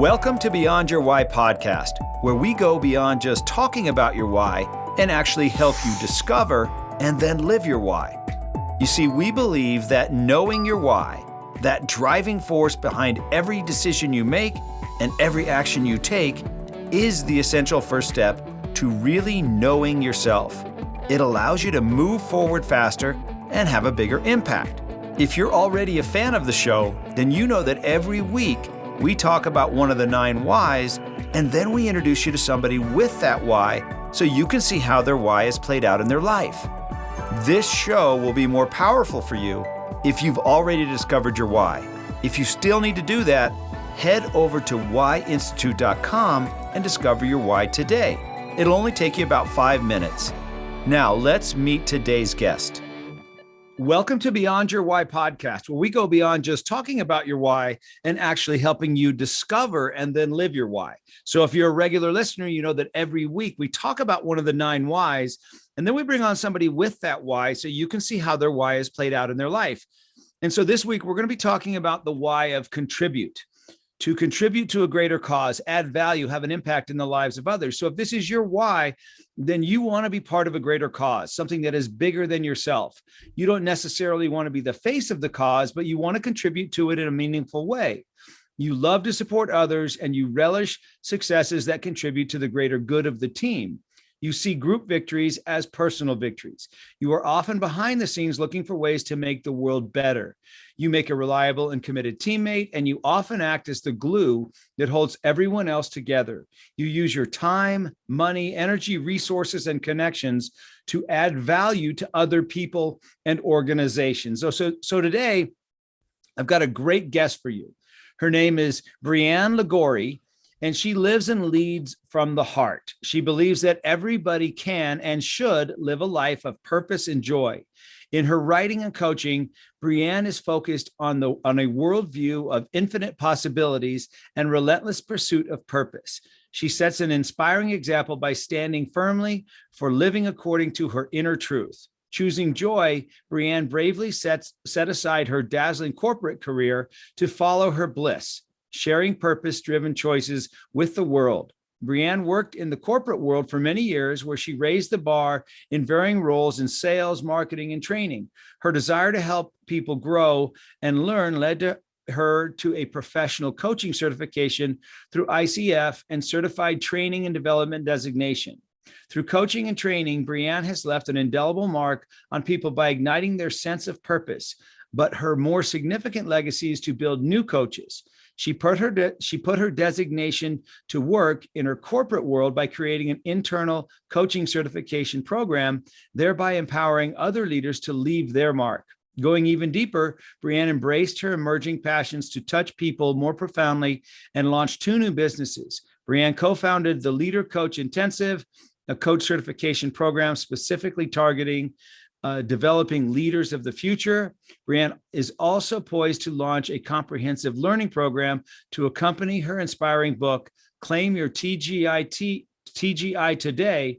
Welcome to Beyond Your Why podcast, where we go beyond just talking about your why and actually help you discover and then live your why. You see, we believe that knowing your why, that driving force behind every decision you make and every action you take, is the essential first step to really knowing yourself. It allows you to move forward faster and have a bigger impact. If you're already a fan of the show, then you know that every week we talk about one of the 9 whys, and then we introduce you to somebody with that why so you can see how their why is played out in their life. This show will be more powerful for you if you've already discovered your why. If you still need to do that, head over to whyinstitute.com and discover your why today. It'll only take you about 5 minutes. Now, let's meet today's guest. Welcome to Beyond Your Why podcast, where we go beyond just talking about your why and actually helping you discover and then live your why. So if you're a regular listener, you know that every week we talk about one of the 9 whys, and then we bring on somebody with that why so you can see how their why is played out in their life. And so this week, we're going to be talking about the why of contribute. To contribute to a greater cause, add value, have an impact in the lives of others. So if this is your why, then you want to be part of a greater cause, something that is bigger than yourself. You don't necessarily want to be the face of the cause, but you want to contribute to it in a meaningful way. You love to support others, and you relish successes that contribute to the greater good of the team. You see group victories as personal victories. You are often behind the scenes looking for ways to make the world better. You make a reliable and committed teammate, and you often act as the glue that holds everyone else together. You use your time, money, energy, resources, and connections to add value to other people and organizations. So today, I've got a great guest for you. Her name is Brianne Ligori, and she lives and leads from the heart. She believes that everybody can and should live a life of purpose and joy. In her writing and coaching, Brianne is focused on a worldview of infinite possibilities and relentless pursuit of purpose. She sets an inspiring example by standing firmly for living according to her inner truth. Choosing joy, Brianne bravely set aside her dazzling corporate career to follow her bliss, sharing purpose-driven choices with the world. Brianne worked in the corporate world for many years, where she raised the bar in varying roles in sales, marketing, and training. Her desire to help people grow and learn led her to a professional coaching certification through ICF and certified training and development designation. Through coaching and training, Brianne has left an indelible mark on people by igniting their sense of purpose. But her more significant legacy is to build new coaches. She put her designation to work in her corporate world by creating an internal coaching certification program, thereby empowering other leaders to leave their mark. Going even deeper, Brianne embraced her emerging passions to touch people more profoundly and launched 2 new businesses. Brianne co-founded the Leader Coach Intensive, a coach certification program specifically targeting developing leaders of the future. Brianne is also poised to launch a comprehensive learning program to accompany her inspiring book, Claim Your TGI Today.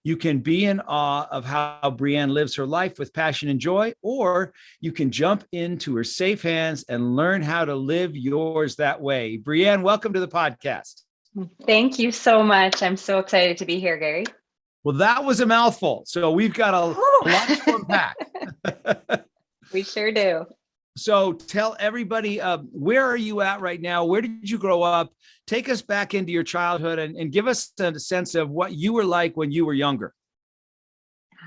You can be in awe of how Brianne lives her life with passion and joy, or you can jump into her safe hands and learn how to live yours that way. Brianne, welcome to the podcast. Thank you so much. I'm so excited to be here, Gary. Well, that was a mouthful. So we've got a lot to unpack. We sure do. So tell everybody, where are you at right now? Where did you grow up? Take us back into your childhood and give us a sense of what you were like when you were younger.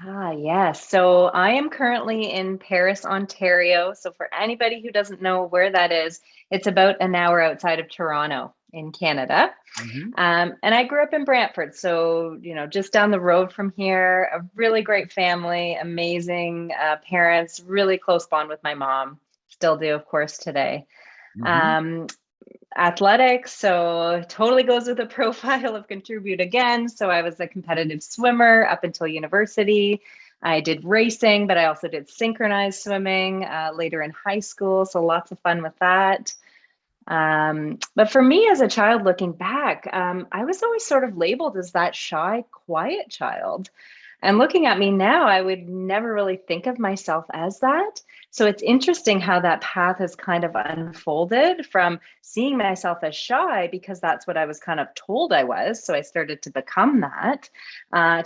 Yes. So I am currently in Paris, Ontario. So for anybody who doesn't know where that is, it's about an hour outside of Toronto in Canada. Mm-hmm. And I grew up in Brantford. So, just down the road from here, a really great family, amazing parents, really close bond with my mom. Still do, of course, today. Mm-hmm. Athletics, so totally goes with the profile of contribute again. So I was a competitive swimmer up until university. I did racing, but I also did synchronized swimming later in high school. So lots of fun with that. But for me as a child looking back, I was always sort of labeled as that shy, quiet child. And looking at me now, I would never really think of myself as that. So it's interesting how that path has kind of unfolded from seeing myself as shy because that's what I was kind of told I was. So I started to become that,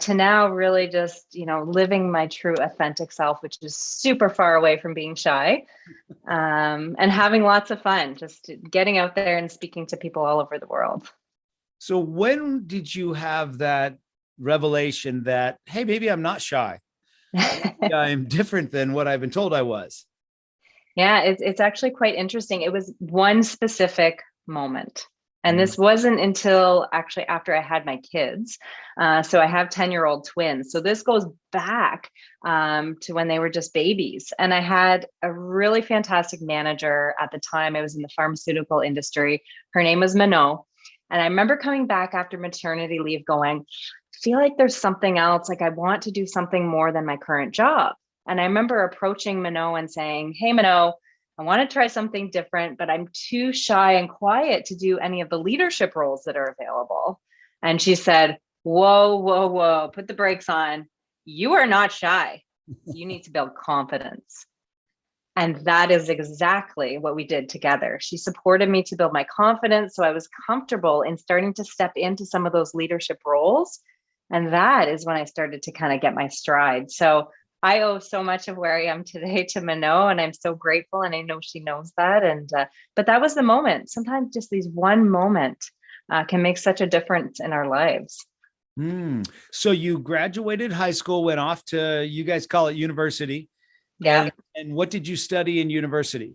to now really just, living my true authentic self, which is super far away from being shy, and having lots of fun, just getting out there and speaking to people all over the world. So when did you have that revelation that, hey, maybe I'm not shy? I'm different than what I've been told I was. Yeah, it's actually quite interesting. It was one specific moment. And this wasn't until actually after I had my kids. So I have 10-year-old twins. So this goes back to when they were just babies. And I had a really fantastic manager at the time. I was in the pharmaceutical industry. Her name was Minot. And I remember coming back after maternity leave going, I feel like there's something else. Like I want to do something more than my current job. And I remember approaching Minot and saying, hey, Minot, I want to try something different, but I'm too shy and quiet to do any of the leadership roles that are available. And she said, whoa, whoa, whoa, put the brakes on. You are not shy. You need to build confidence. And that is exactly what we did together. She supported me to build my confidence. So I was comfortable in starting to step into some of those leadership roles. And that is when I started to kind of get my stride. So I owe so much of where I am today to Minot, and I'm so grateful. And I know she knows that. And, but that was the moment. Sometimes just these one moment can make such a difference in our lives. So you graduated high school, went off to, you guys call it university. Yeah. And what did you study in university?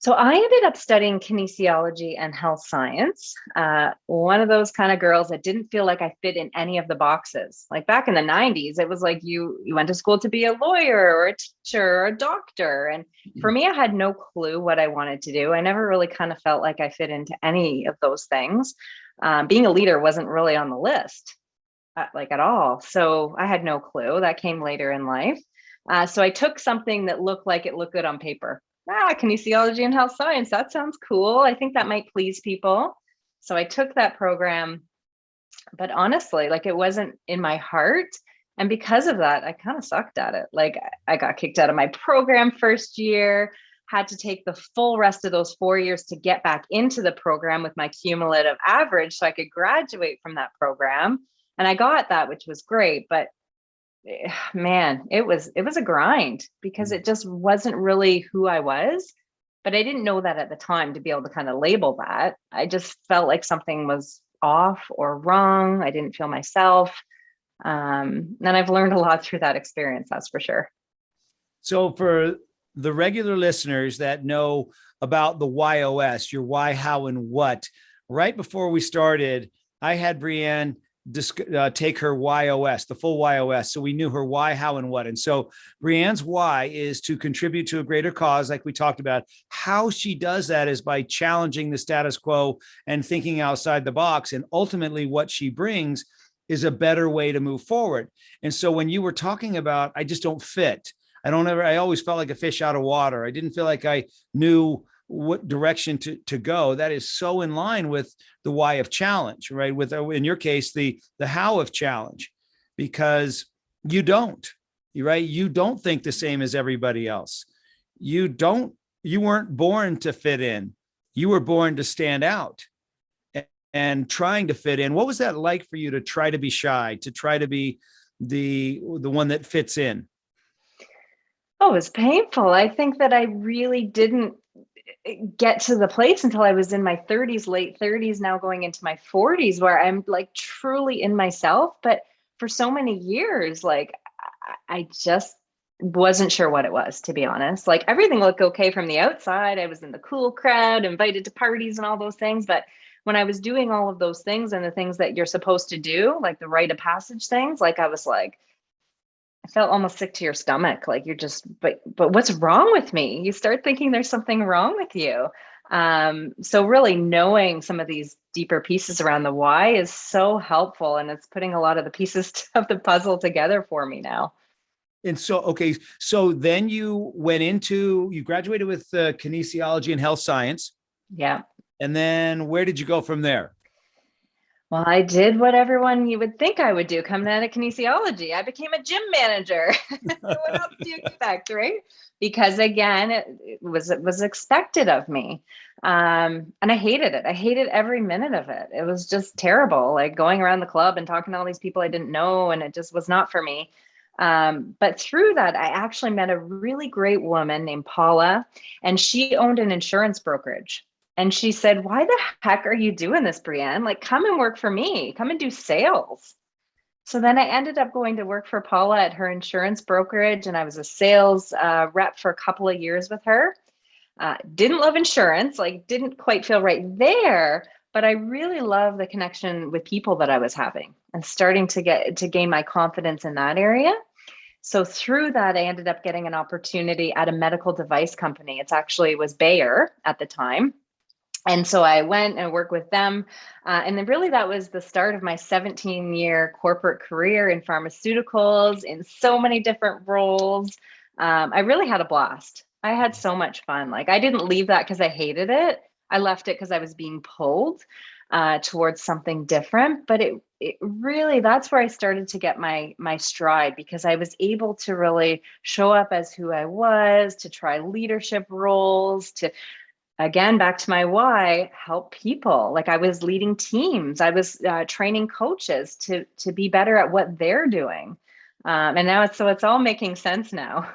So I ended up studying kinesiology and health science. One of those kind of girls that didn't feel like I fit in any of the boxes. Like back in the 90s, it was like you went to school to be a lawyer or a teacher or a doctor. And for me, I had no clue what I wanted to do. I never really kind of felt like I fit into any of those things. Being a leader wasn't really on the list, like at all. So I had no clue. That came later in life. So I took something that looked like it looked good on paper. Kinesiology and health science. That sounds cool. I think that might please people. So I took that program, but honestly, like it wasn't in my heart. And because of that, I kind of sucked at it. Like I got kicked out of my program first year, had to take the full rest of those 4 years to get back into the program with my cumulative average so I could graduate from that program. And I got that, which was great. But man, it was a grind because it just wasn't really who I was. But I didn't know that at the time to be able to kind of label that. I just felt like something was off or wrong. I didn't feel myself. And I've learned a lot through that experience, that's for sure. So for the regular listeners that know about the YOS, your why, how, and what, right before we started, I had Brianne take her YOS, the full YOS. So we knew her why, how, and what. And so Brianne's why is to contribute to a greater cause, like we talked about. How she does that is by challenging the status quo and thinking outside the box. And ultimately what she brings is a better way to move forward. And so when you were talking about, I just don't fit, I always felt like a fish out of water. I didn't feel like I knew what direction to go. That is so in line with the why of challenge, right? With, in your case, the how of challenge, because you don't, right? You don't think the same as everybody else. You weren't born to fit in. You were born to stand out and trying to fit in. What was that like for you to try to be shy, to try to be the one that fits in? Oh, it was painful. I think that I really didn't get to the place until I was in my 30s, late 30s, now going into my 40s, where I'm like truly in myself. But for so many years, like I just wasn't sure what it was, to be honest. Like everything looked okay from the outside. I was in the cool crowd, invited to parties and all those things. But when I was doing all of those things and the things that you're supposed to do, like the rite of passage things, like I was like, I felt almost sick to your stomach. Like you're just, but what's wrong with me? You start thinking there's something wrong with you. So really knowing some of these deeper pieces around the why is so helpful. And it's putting a lot of the pieces of the puzzle together for me now. And so, okay, so then you graduated with kinesiology and health science. Yeah. And then where did you go from there? Well, I did what everyone you would think I would do coming out of kinesiology. I became a gym manager. What else do you expect, right? Because again, it was expected of me. And I hated it. I hated every minute of it. It was just terrible, like going around the club and talking to all these people I didn't know, and it just was not for me. But through that, I actually met a really great woman named Paula, and she owned an insurance brokerage. And she said, "Why the heck are you doing this, Brianne? Like, come and work for me. Come and do sales." So then I ended up going to work for Paula at her insurance brokerage, and I was a sales rep for a couple of years with her. Didn't love insurance, like, didn't quite feel right there, but I really love the connection with people that I was having and starting to gain my confidence in that area. So through that, I ended up getting an opportunity at a medical device company. It's actually was Bayer at the time. And so I went and worked with them. And then really that was the start of my 17-year corporate career in pharmaceuticals in so many different roles. I really had a blast. I had so much fun. Like, I didn't leave that because I hated it. I left it because I was being pulled towards something different. But it really, that's where I started to get my stride, because I was able to really show up as who I was, to try leadership roles, to, again, back to my why, help people. Like, I was leading teams. I was training coaches to be better at what they're doing. And now it's all making sense now.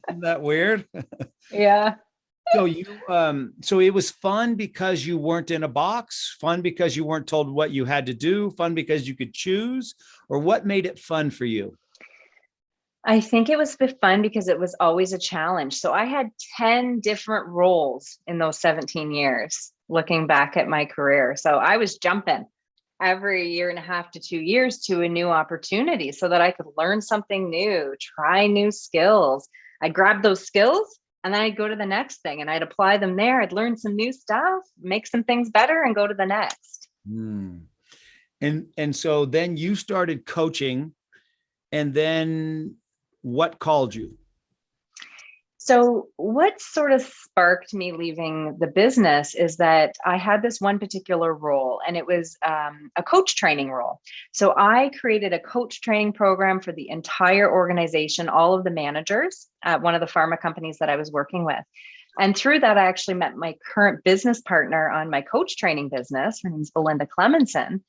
Isn't that weird? Yeah. So it was fun because you weren't in a box, fun because you weren't told what you had to do, fun because you could choose, or what made it fun for you? I think it was fun because it was always a challenge. So I had 10 different roles in those 17 years, looking back at my career. So I was jumping every year and a half to 2 years to a new opportunity so that I could learn something new, try new skills. I'd grab those skills and then I'd go to the next thing and I'd apply them there. I'd learn some new stuff, make some things better, and go to the next. Hmm. And so then you started coaching, and then what called you? So, what sort of sparked me leaving the business is that I had this one particular role, and it was a coach training role. So, I created a coach training program for the entire organization, all of the managers at one of the pharma companies that I was working with. And through that, I actually met my current business partner on my coach training business. Her name's Belinda Clemenson.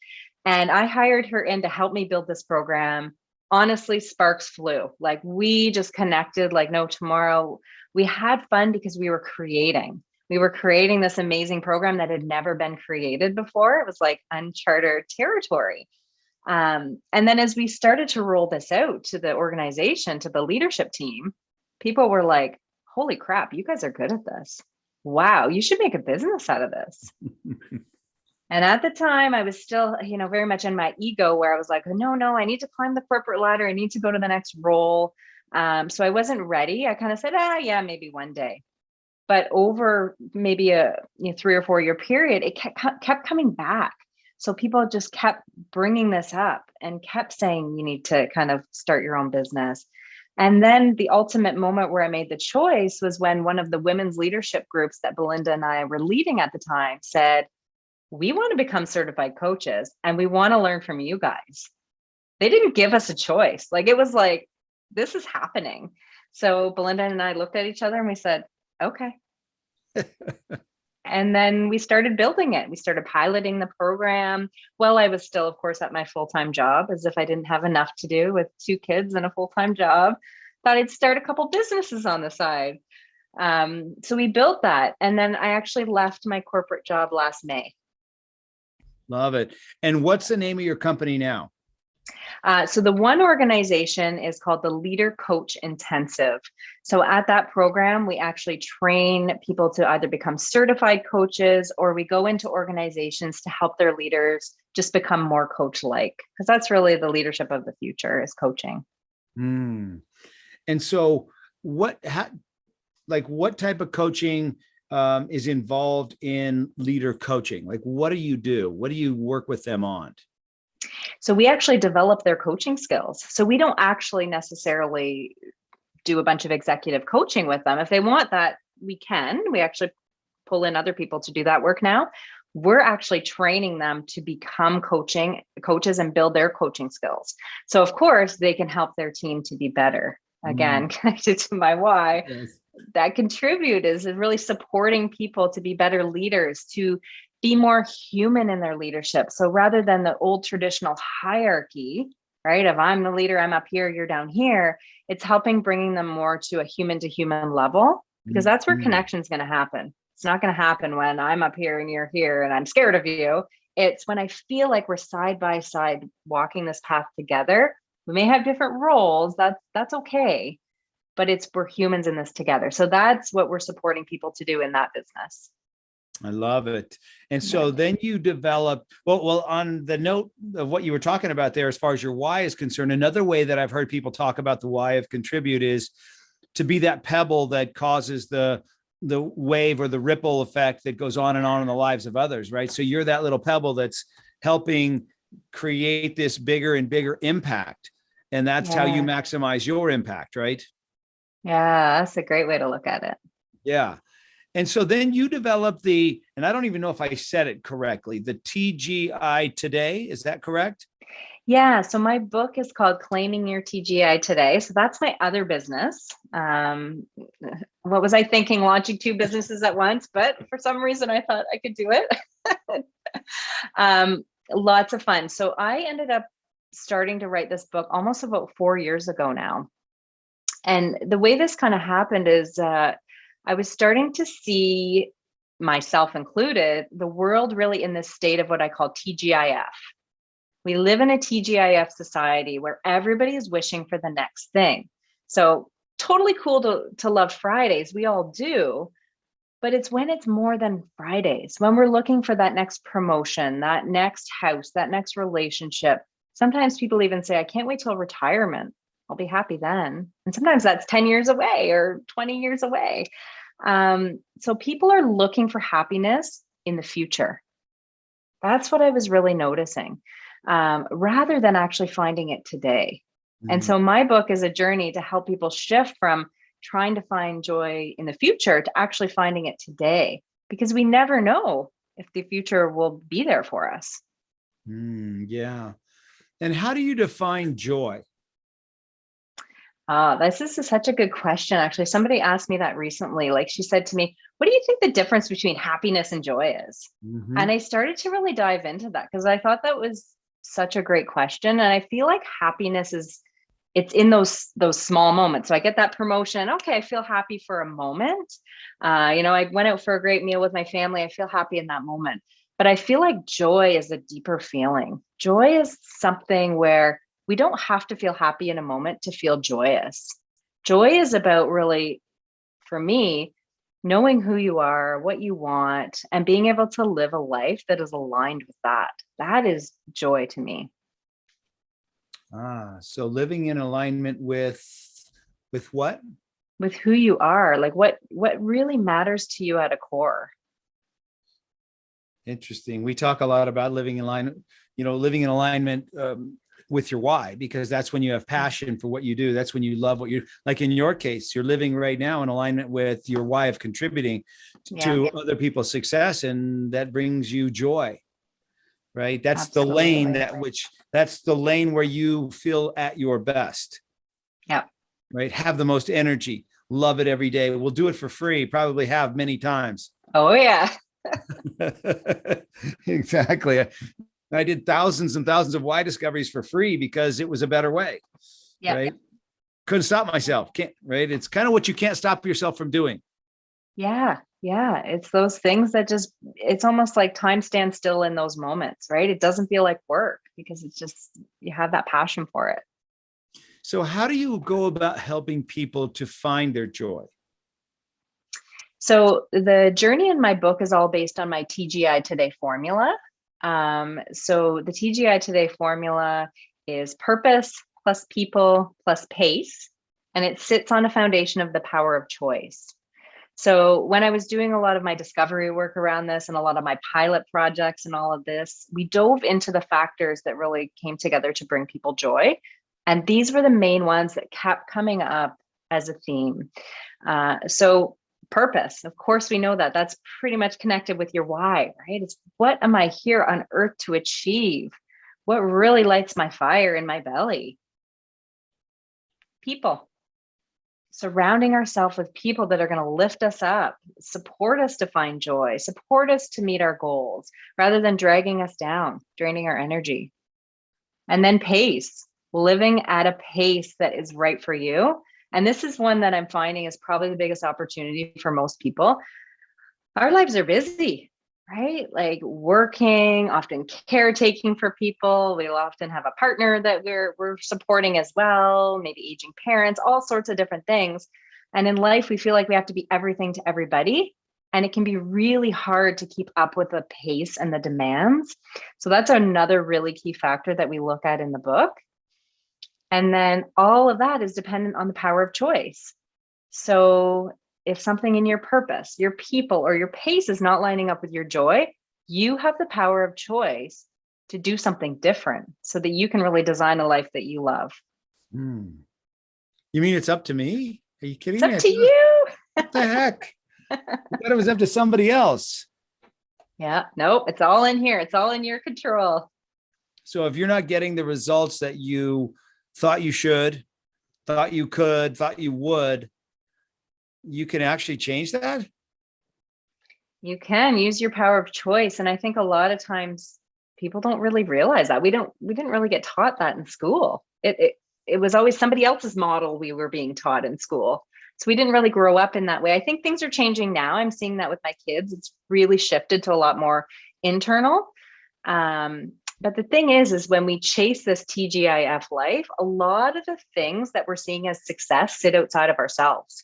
And I hired her in to help me build this program. Honestly, sparks flew. Like, we just connected like no tomorrow. We had fun because we were creating. We were creating this amazing program that had never been created before. It was like uncharted territory. And then as we started to roll this out to the organization, to the leadership team, people were like, "Holy crap, you guys are good at this. Wow, you should make a business out of this." And at the time, I was still, very much in my ego, where I was like, no, I need to climb the corporate ladder. I need to go to the next role. So I wasn't ready. I kind of said, yeah, maybe one day. But over maybe a 3 or 4 year period, it kept coming back. So people just kept bringing this up and kept saying, you need to kind of start your own business. And then the ultimate moment where I made the choice was when one of the women's leadership groups that Belinda and I were leading at the time said, "We want to become certified coaches and we want to learn from you guys." They didn't give us a choice. Like, it was like, this is happening. So Belinda and I looked at each other and we said, okay. And then we started building it. We started piloting the program. Well, I was still, of course, at my full-time job, as if I didn't have enough to do with 2 kids and a full-time job. Thought I'd start a couple businesses on the side. So we built that. And then I actually left my corporate job last May. Love it. And what's the name of your company now? So the one organization is called the Leader Coach Intensive. So at that program, we actually train people to either become certified coaches, or we go into organizations to help their leaders just become more coach-like, because that's really the leadership of the future, is coaching. And so what type of coaching is involved in leader coaching? Like, what do you do? What do you work with them on? So we actually develop their coaching skills. So we don't actually necessarily do a bunch of executive coaching with them. If they want that, we can. We actually pull in other people to do that work now. we're actually training them to become coaches and build their coaching skills. So of course they can help their team to be better. Again, connected to my why. Yes. That contribute is really supporting people to be better leaders, to be more human in their leadership. So rather than the old traditional hierarchy, right, of I'm the leader, I'm up here, you're down here, it's helping bringing them more to a human to human level, because that's where connection is going to happen. It's not going to happen when I'm up here and you're here and I'm scared of you. It's when I feel like we're side by side walking this path together. We may have different roles. That's okay. But we're humans in this together. So that's what we're supporting people to do in that business. I love it. And so then you develop, well, on the note of what you were talking about there, as far as your why is concerned, another way that I've heard people talk about the why of contribute is to be that pebble that causes the wave or the ripple effect that goes on in the lives of others, right? So you're that little pebble that's helping create this bigger and bigger impact. And that's how you maximize your impact, right? Yeah, that's a great way to look at it. Yeah. And so then you develop and I don't even know if I said it correctly, the TGI Today. Is that correct? Yeah. So my book is called Claiming Your TGI Today. So that's my other business. What was I thinking, launching two businesses at once? But for some reason, I thought I could do it. Lots of fun. So I ended up starting to write this book almost about 4 years ago now. And the way this kind of happened is I was starting to see, myself included, the world really in this state of what I call TGIF. We live in a TGIF society where everybody is wishing for the next thing. So totally cool to love Fridays. We all do. But it's when it's more than Fridays, when we're looking for that next promotion, that next house, that next relationship. Sometimes people even say, I can't wait till retirement. I'll be happy then. And sometimes that's 10 years away or 20 years away. So people are looking for happiness in the future. That's what I was really noticing, rather than actually finding it today. And so my book is a journey to help people shift from trying to find joy in the future to actually finding it today, because we never know if the future will be there for us. Yeah. And how do you define joy? This is such a good question. Actually, somebody asked me that recently. Like, she said to me, what do you think the difference between happiness and joy is? And I started to really dive into that because I thought that was such a great question. And I feel like happiness it's in those small moments. So I get that promotion. Okay, I feel happy for a moment. I went out for a great meal with my family. I feel happy in that moment. But I feel like joy is a deeper feeling. Joy is something where we don't have to feel happy in a moment to feel joyous. Joy is about, really, for me, knowing who you are, what you want, and being able to live a life that is aligned with that. That is joy to me. So living in alignment with what? With who you are, like what really matters to you at a core. Interesting. We talk a lot about living in alignment with your why, because that's when you have passion for what you do. That's when you love what you like. In your case, you're living right now in alignment with your why of contributing to other people's success, and that brings you joy, right? That's Absolutely. that's the lane where you feel at your best. Yeah. Right. Have the most energy, love it every day. We'll do it for free, probably have many times. Oh yeah. Exactly. I did thousands and thousands of why discoveries for free because it was a better way. Yeah. Right. Couldn't stop myself. Right. It's kind of what you can't stop yourself from doing. Yeah. Yeah. It's those things that it's almost like time stands still in those moments, right? It doesn't feel like work because it's just, you have that passion for it. So how do you go about helping people to find their joy? So the journey in my book is all based on my TGI Today formula. So the TGI Today formula is purpose plus people plus pace, and it sits on a foundation of the power of choice. So when I was doing a lot of my discovery work around this and a lot of my pilot projects and all of this, we dove into the factors that really came together to bring people joy. And these were the main ones that kept coming up as a theme. So Purpose. Of course, we know that that's pretty much connected with your why, right? It's what am I here on earth to achieve? What really lights my fire in my belly? People. Surrounding ourselves with people that are going to lift us up, support us to find joy, support us to meet our goals, rather than dragging us down, draining our energy. And then pace, living at a pace that is right for you. And this is one that I'm finding is probably the biggest opportunity for most people. Our lives are busy, right? Like working, often caretaking for people. We'll often have a partner that we're supporting as well, maybe aging parents, all sorts of different things. And in life, we feel like we have to be everything to everybody. And it can be really hard to keep up with the pace and the demands. So that's another really key factor that we look at in the book. And then all of that is dependent on the power of choice. So if something in your purpose, your people, or your pace is not lining up with your joy, you have the power of choice to do something different so that you can really design a life that you love. You mean it's up to me? Are you kidding It's me? up to you. What the heck? I thought it was up to somebody else. Yeah, nope. It's all in here. It's all in your control. So if you're not getting the results that you thought you should, thought you could, thought you would, you can actually change that? You can use your power of choice. And I think a lot of times people don't really realize that. We didn't really get taught that in school. It was always somebody else's model we were being taught in school. So we didn't really grow up in that way. I think things are changing now. I'm seeing that with my kids. It's really shifted to a lot more internal. But the thing is when we chase this TGIF life, a lot of the things that we're seeing as success sit outside of ourselves.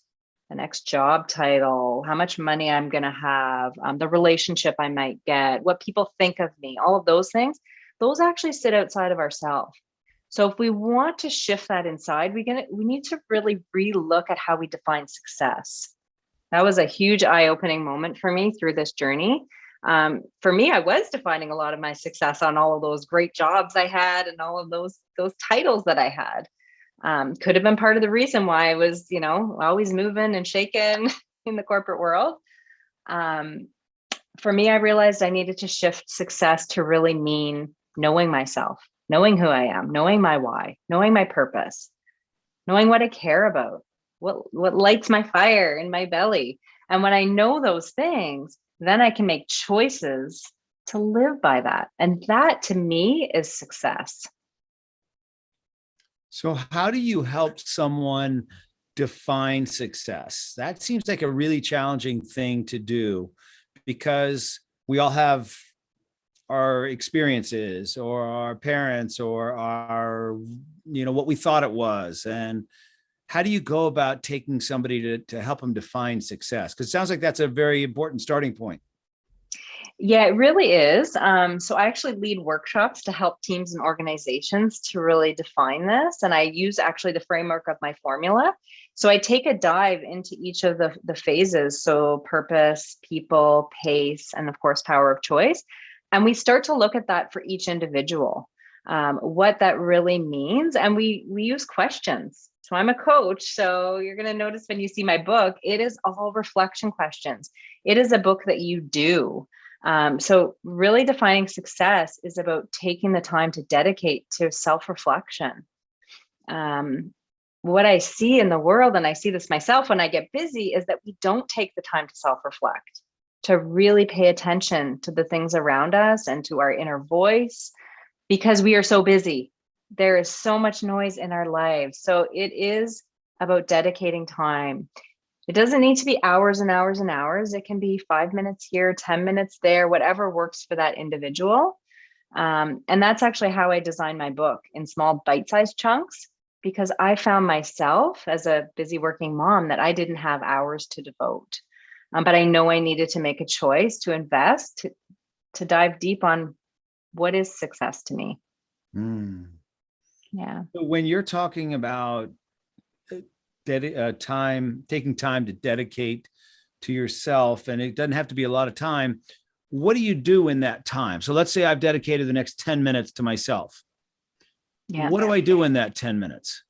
The next job title, how much money I'm going to have, the relationship I might get, what people think of me, all of those things, those actually sit outside of ourselves. So if we want to shift that inside, we need to really relook at how we define success. That was a huge eye-opening moment for me through this journey. For me, I was defining a lot of my success on all of those great jobs I had and all of those titles that I had. Could have been part of the reason why I was, always moving and shaking in the corporate world. For me, I realized I needed to shift success to really mean knowing myself, knowing who I am, knowing my why, knowing my purpose, knowing what I care about, what lights my fire in my belly. And when I know those things, then I can make choices to live by that. And that to me is success. So how do you help someone define success? That seems like a really challenging thing to do because we all have our experiences or our parents or our, what we thought it was. And how do you go about taking somebody to help them define success? Because it sounds like that's a very important starting point. Yeah, it really is. So I actually lead workshops to help teams and organizations to really define this. And I use actually the framework of my formula. So I take a dive into each of the phases. So purpose, people, pace, and of course, power of choice. And we start to look at that for each individual, what that really means. And we use questions. So I'm a coach. So you're going to notice when you see my book, it is all reflection questions. It is a book that you do. So really defining success is about taking the time to dedicate to self-reflection. What I see in the world, and I see this myself when I get busy, is that we don't take the time to self-reflect, to really pay attention to the things around us and to our inner voice, because we are so busy. There is so much noise in our lives. So it is about dedicating time. It doesn't need to be hours and hours and hours. It can be 5 minutes here, 10 minutes there, whatever works for that individual. And that's actually how I designed my book, in small bite-sized chunks, because I found myself as a busy working mom that I didn't have hours to devote. But I know I needed to make a choice to invest, to dive deep on what is success to me. Yeah. So when you're talking about taking time to dedicate to yourself, and it doesn't have to be a lot of time, what do you do in that time? So let's say I've dedicated the next 10 minutes to myself. Yeah. What do I do in that 10 minutes?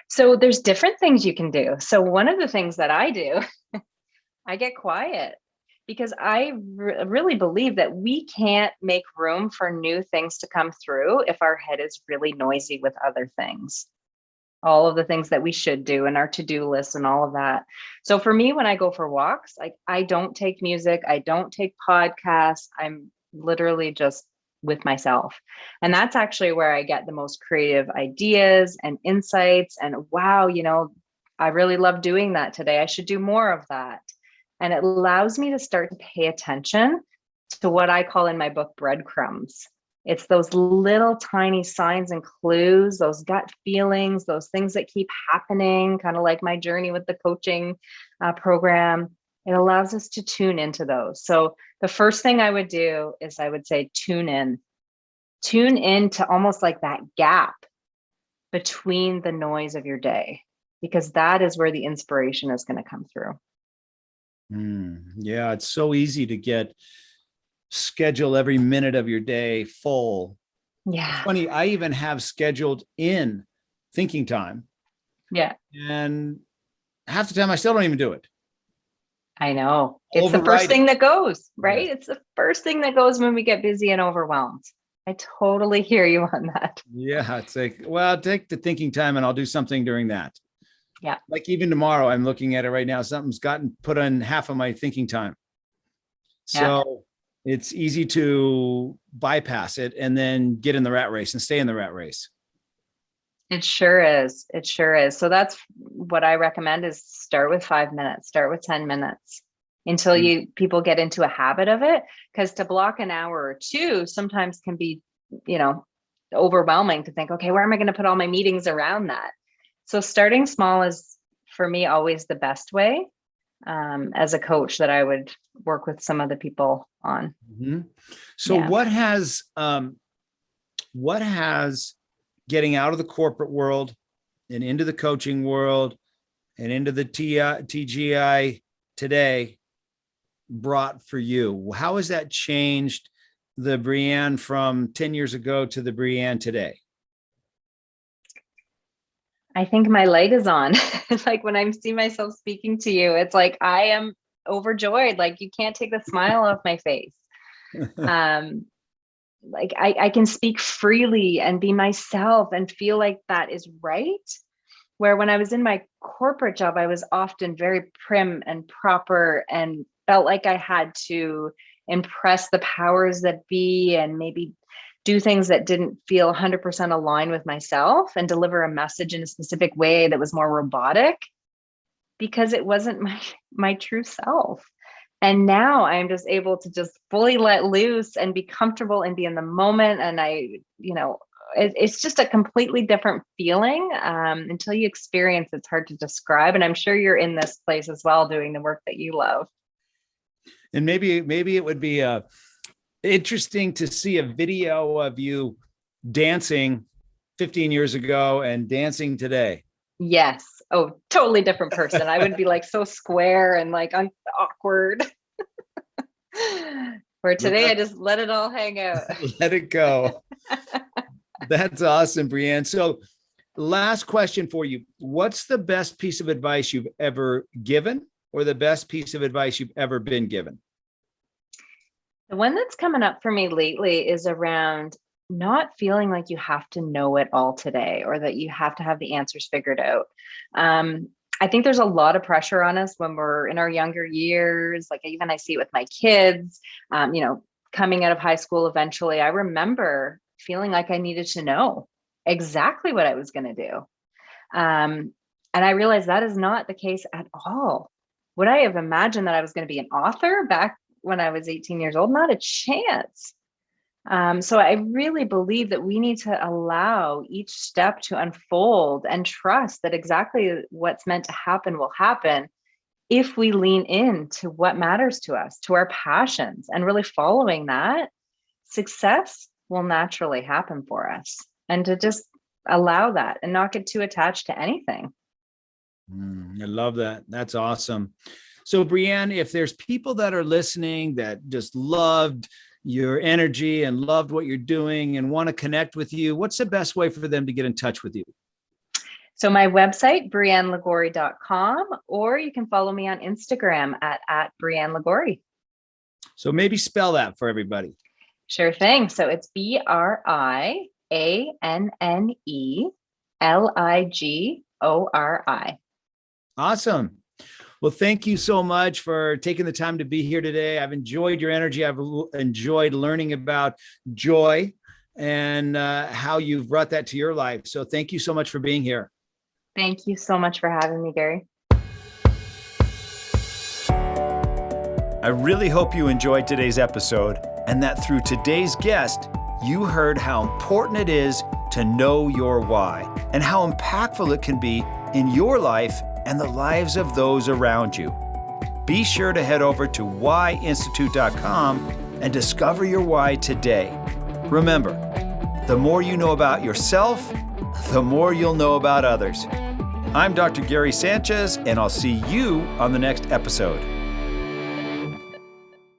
So there's different things you can do. So one of the things that I do I get quiet because I really believe that we can't make room for new things to come through if our head is really noisy with other things, all of the things that we should do and our to-do list and all of that. So for me, when I go for walks, like I don't take music, I don't take podcasts. I'm literally just with myself. And that's actually where I get the most creative ideas and insights. And wow, I really love doing that today. I should do more of that. And it allows me to start to pay attention to what I call in my book breadcrumbs. It's those little tiny signs and clues, those gut feelings, those things that keep happening, kind of like my journey with the coaching program. It allows us to tune into those. So the first thing I would do is I would say tune in to almost like that gap between the noise of your day, because that is where the inspiration is going to come through. Yeah, it's so easy to schedule every minute of your day full. Yeah. It's funny, I even have scheduled in thinking time. Yeah. And half the time I still don't even do it. I know. It's the first thing that goes, right? Yes. It's the first thing that goes when we get busy and overwhelmed. I totally hear you on that. Yeah. It's like, well, take the thinking time and I'll do something during that. Yeah. Like even tomorrow, I'm looking at it right now. Something's gotten put on half of my thinking time. So it's easy to bypass it and then get in the rat race and stay in the rat race. It sure is. It sure is. So that's what I recommend is start with 5 minutes, start with 10 minutes until people get into a habit of it. Because to block an hour or two sometimes can be, overwhelming to think, okay, where am I going to put all my meetings around that? So starting small is for me always the best way as a coach that I would work with some of the people on. Mm-hmm. So what has getting out of the corporate world and into the coaching world and into the TGI Today brought for you? How has that changed the Brianne from 10 years ago to the Brianne today? I think my light is on. Like when I see myself speaking to you, it's like I am overjoyed. Like you can't take the smile off my face. Like I can speak freely and be myself and feel like that is right. Where when I was in my corporate job, I was often very prim and proper and felt like I had to impress the powers that be and maybe do things that didn't feel 100% aligned with myself and deliver a message in a specific way that was more robotic because it wasn't my true self. And now I'm just able to just fully let loose and be comfortable and be in the moment. And it's just a completely different feeling. Until you experience, it's hard to describe. And I'm sure you're in this place as well, doing the work that you love. And maybe it would be interesting to see a video of you dancing 15 years ago and dancing today. Yes. Oh, totally different person. I would be like so square and like awkward. Where today I just let it all hang out. Let it go. That's awesome, Brianne. So last question for you. What's the best piece of advice you've ever given or the best piece of advice you've ever been given? The one that's coming up for me lately is around not feeling like you have to know it all today or that you have to have the answers figured out. I think there's a lot of pressure on us when we're in our younger years. Like even I see it with my kids, coming out of high school eventually. I remember feeling like I needed to know exactly what I was going to do. And I realized that is not the case at all. Would I have imagined that I was going to be an author back when I was 18 years old? Not a chance. So I really believe that we need to allow each step to unfold and trust that exactly what's meant to happen will happen if we lean into what matters to us, to our passions, and really following that, success will naturally happen for us. And to just allow that and not get too attached to anything. I love that. That's awesome. So Brianne, if there's people that are listening that just loved your energy and loved what you're doing and want to connect with you, what's the best way for them to get in touch with you? So my website, brianneligori.com, or you can follow me on Instagram at Brianne Ligori. So maybe spell that for everybody. Sure thing. So it's BrianneLigori. Awesome. Well, thank you so much for taking the time to be here today. I've enjoyed your energy. I've enjoyed learning about joy and how you've brought that to your life. So thank you so much for being here. Thank you so much for having me, Gary. I really hope you enjoyed today's episode and that through today's guest, you heard how important it is to know your why and how impactful it can be in your life and the lives of those around you. Be sure to head over to whyinstitute.com and discover your why today. Remember, the more you know about yourself, the more you'll know about others. I'm Dr. Gary Sanchez, and I'll see you on the next episode.